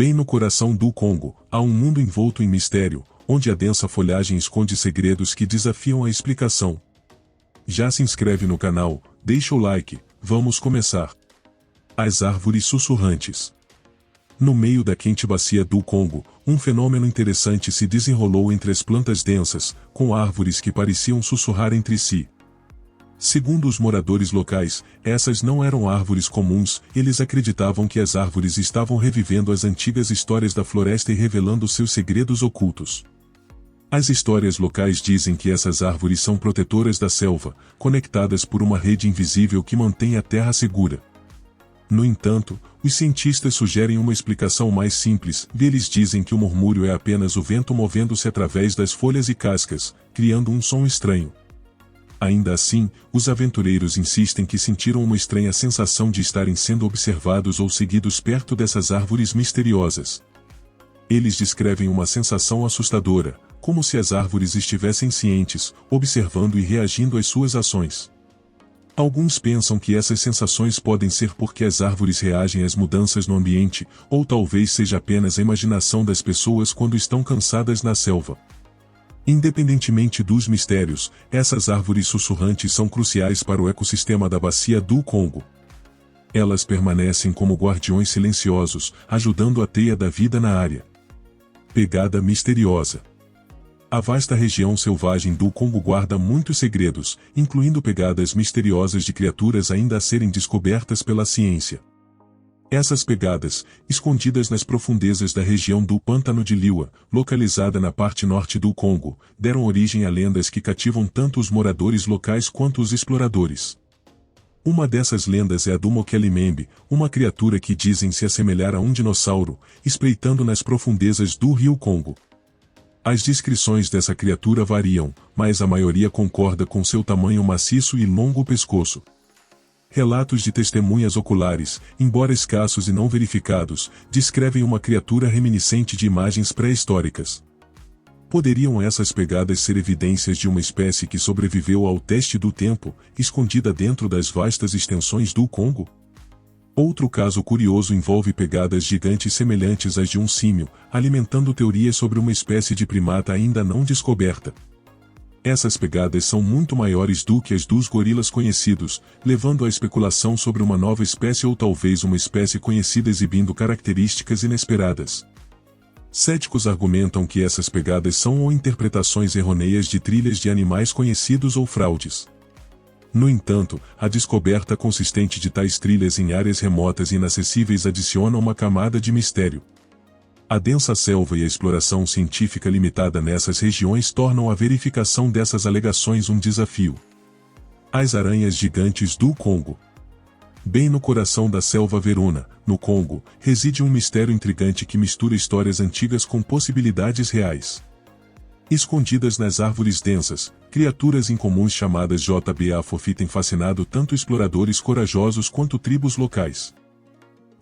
Bem no coração do Congo, há um mundo envolto em mistério, onde a densa folhagem esconde segredos que desafiam a explicação. Já se inscreve no canal, deixa o like, vamos começar. As árvores sussurrantes. No meio da quente bacia do Congo, um fenômeno interessante se desenrolou entre as plantas densas, com árvores que pareciam sussurrar entre si. Segundo os moradores locais, essas não eram árvores comuns, eles acreditavam que as árvores estavam revivendo as antigas histórias da floresta e revelando seus segredos ocultos. As histórias locais dizem que essas árvores são protetoras da selva, conectadas por uma rede invisível que mantém a terra segura. No entanto, os cientistas sugerem uma explicação mais simples, e eles dizem que o murmúrio é apenas o vento movendo-se através das folhas e cascas, criando um som estranho. Ainda assim, os aventureiros insistem que sentiram uma estranha sensação de estarem sendo observados ou seguidos perto dessas árvores misteriosas. Eles descrevem uma sensação assustadora, como se as árvores estivessem cientes, observando e reagindo às suas ações. Alguns pensam que essas sensações podem ser porque as árvores reagem às mudanças no ambiente, ou talvez seja apenas a imaginação das pessoas quando estão cansadas na selva. Independentemente dos mistérios, essas árvores sussurrantes são cruciais para o ecossistema da bacia do Congo. Elas permanecem como guardiões silenciosos, ajudando a teia da vida na área. Pegada misteriosa. A vasta região selvagem do Congo guarda muitos segredos, incluindo pegadas misteriosas de criaturas ainda a serem descobertas pela ciência. Essas pegadas, escondidas nas profundezas da região do Pântano de Liwa, localizada na parte norte do Congo, deram origem a lendas que cativam tanto os moradores locais quanto os exploradores. Uma dessas lendas é a do Mokelimembe, uma criatura que dizem se assemelhar a um dinossauro, espreitando nas profundezas do rio Congo. As descrições dessa criatura variam, mas a maioria concorda com seu tamanho maciço e longo pescoço. Relatos de testemunhas oculares, embora escassos e não verificados, descrevem uma criatura reminiscente de imagens pré-históricas. Poderiam essas pegadas ser evidências de uma espécie que sobreviveu ao teste do tempo, escondida dentro das vastas extensões do Congo? Outro caso curioso envolve pegadas gigantes semelhantes às de um símio, alimentando teorias sobre uma espécie de primata ainda não descoberta. Essas pegadas são muito maiores do que as dos gorilas conhecidos, levando à especulação sobre uma nova espécie ou talvez uma espécie conhecida exibindo características inesperadas. Céticos argumentam que essas pegadas são ou interpretações errôneas de trilhas de animais conhecidos ou fraudes. No entanto, a descoberta consistente de tais trilhas em áreas remotas e inacessíveis adiciona uma camada de mistério. A densa selva e a exploração científica limitada nessas regiões tornam a verificação dessas alegações um desafio. As aranhas gigantes do Congo. Bem no coração da selva Viruna, no Congo, reside um mistério intrigante que mistura histórias antigas com possibilidades reais. Escondidas nas árvores densas, criaturas incomuns chamadas Jba-Fofi têm fascinado tanto exploradores corajosos quanto tribos locais.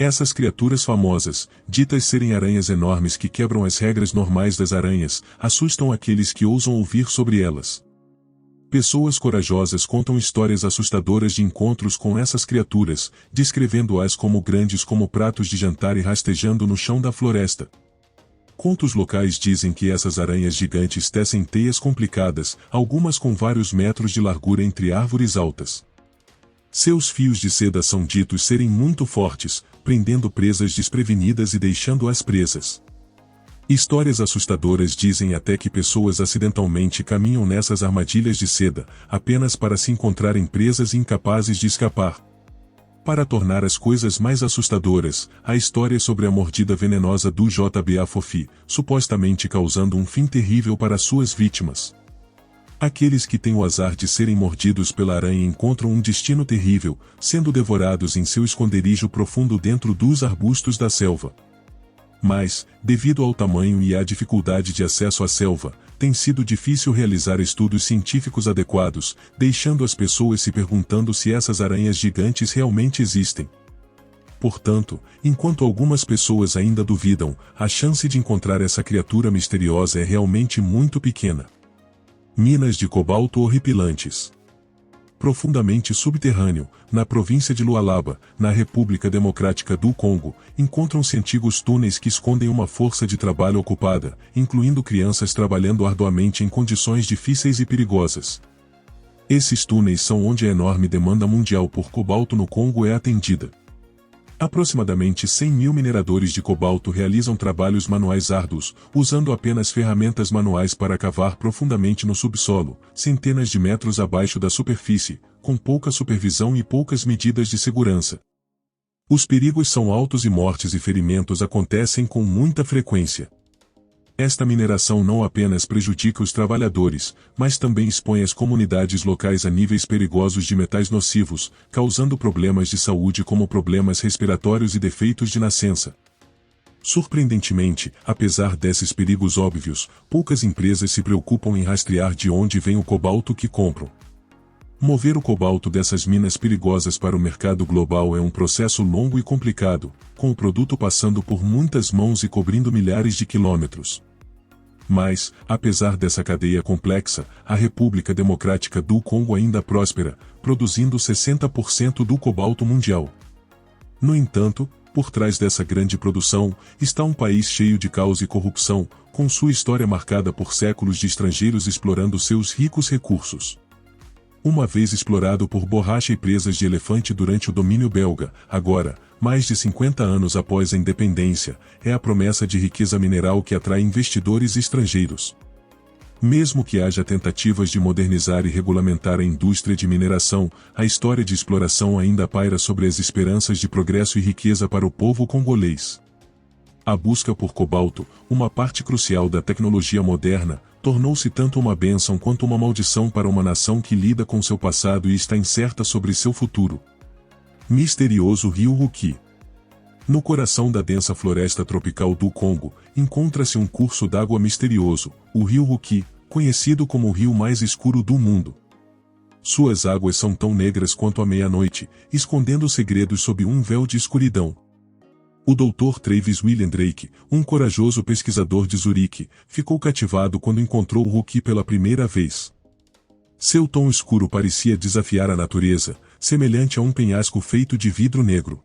Essas criaturas famosas, ditas serem aranhas enormes que quebram as regras normais das aranhas, assustam aqueles que ousam ouvir sobre elas. Pessoas corajosas contam histórias assustadoras de encontros com essas criaturas, descrevendo-as como grandes como pratos de jantar e rastejando no chão da floresta. Contos locais dizem que essas aranhas gigantes tecem teias complicadas, algumas com vários metros de largura entre árvores altas. Seus fios de seda são ditos serem muito fortes, prendendo presas desprevenidas e deixando-as presas. Histórias assustadoras dizem até que pessoas acidentalmente caminham nessas armadilhas de seda, apenas para se encontrarem presas e incapazes de escapar. Para tornar as coisas mais assustadoras, a história sobre a mordida venenosa do Jba-Fofi, supostamente causando um fim terrível para suas vítimas. Aqueles que têm o azar de serem mordidos pela aranha encontram um destino terrível, sendo devorados em seu esconderijo profundo dentro dos arbustos da selva. Mas, devido ao tamanho e à dificuldade de acesso à selva, tem sido difícil realizar estudos científicos adequados, deixando as pessoas se perguntando se essas aranhas gigantes realmente existem. Portanto, enquanto algumas pessoas ainda duvidam, a chance de encontrar essa criatura misteriosa é realmente muito pequena. Minas de cobalto horripilantes. profundamente subterrâneo, na província de Lualaba, na República Democrática do Congo, encontram-se antigos túneis que escondem uma força de trabalho ocupada, incluindo crianças trabalhando arduamente em condições difíceis e perigosas. Esses túneis são onde a enorme demanda mundial por cobalto no Congo é atendida. Aproximadamente 100 mil mineradores de cobalto realizam trabalhos manuais árduos, usando apenas ferramentas manuais para cavar profundamente no subsolo, centenas de metros abaixo da superfície, com pouca supervisão e poucas medidas de segurança. Os perigos são altos e mortes e ferimentos acontecem com muita frequência. Esta mineração não apenas prejudica os trabalhadores, mas também expõe as comunidades locais a níveis perigosos de metais nocivos, causando problemas de saúde como problemas respiratórios e defeitos de nascença. Surpreendentemente, apesar desses perigos óbvios, poucas empresas se preocupam em rastrear de onde vem o cobalto que compram. Mover o cobalto dessas minas perigosas para o mercado global é um processo longo e complicado, com o produto passando por muitas mãos e cobrindo milhares de quilômetros. Mas, apesar dessa cadeia complexa, a República Democrática do Congo ainda próspera, produzindo 60% do cobalto mundial. No entanto, por trás dessa grande produção, está um país cheio de caos e corrupção, com sua história marcada por séculos de estrangeiros explorando seus ricos recursos. Uma vez explorado por borracha e presas de elefante durante o domínio belga, agora, mais de 50 anos após a independência, é a promessa de riqueza mineral que atrai investidores estrangeiros. Mesmo que haja tentativas de modernizar e regulamentar a indústria de mineração, a história de exploração ainda paira sobre as esperanças de progresso e riqueza para o povo congolês. A busca por cobalto, uma parte crucial da tecnologia moderna, tornou-se tanto uma bênção quanto uma maldição para uma nação que lida com seu passado e está incerta sobre seu futuro. Misterioso Rio Ruki. No coração da densa floresta tropical do Congo, encontra-se um curso d'água misterioso, o Rio Ruki, conhecido como o rio mais escuro do mundo. Suas águas são tão negras quanto a meia-noite, escondendo segredos sob um véu de escuridão. O Dr. Travis William Drake, um corajoso pesquisador de Zurique, ficou cativado quando encontrou o Ruki pela primeira vez. Seu tom escuro parecia desafiar a natureza, semelhante a um penhasco feito de vidro negro.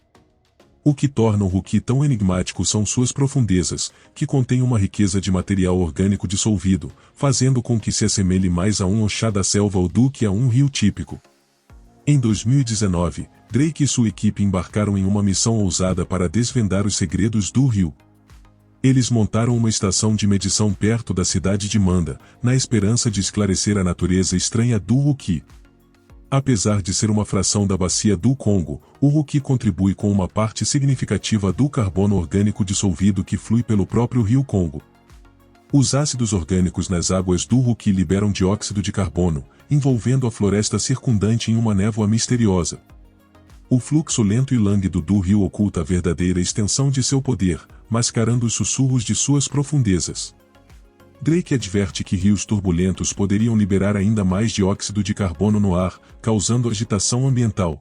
O que torna o Ruki tão enigmático são suas profundezas, que contêm uma riqueza de material orgânico dissolvido, fazendo com que se assemelhe mais a um Oxá da selva do que a um rio típico. Em 2019, Drake e sua equipe embarcaram em uma missão ousada para desvendar os segredos do rio. Eles montaram uma estação de medição perto da cidade de Manda, na esperança de esclarecer a natureza estranha do Ruki. Apesar de ser uma fração da bacia do Congo, o Ruki contribui com uma parte significativa do carbono orgânico dissolvido que flui pelo próprio rio Congo. Os ácidos orgânicos nas águas do Ruki liberam dióxido de carbono, envolvendo a floresta circundante em uma névoa misteriosa. O fluxo lento e lânguido do rio oculta a verdadeira extensão de seu poder, mascarando os sussurros de suas profundezas. Drake adverte que rios turbulentos poderiam liberar ainda mais dióxido de carbono no ar, causando agitação ambiental.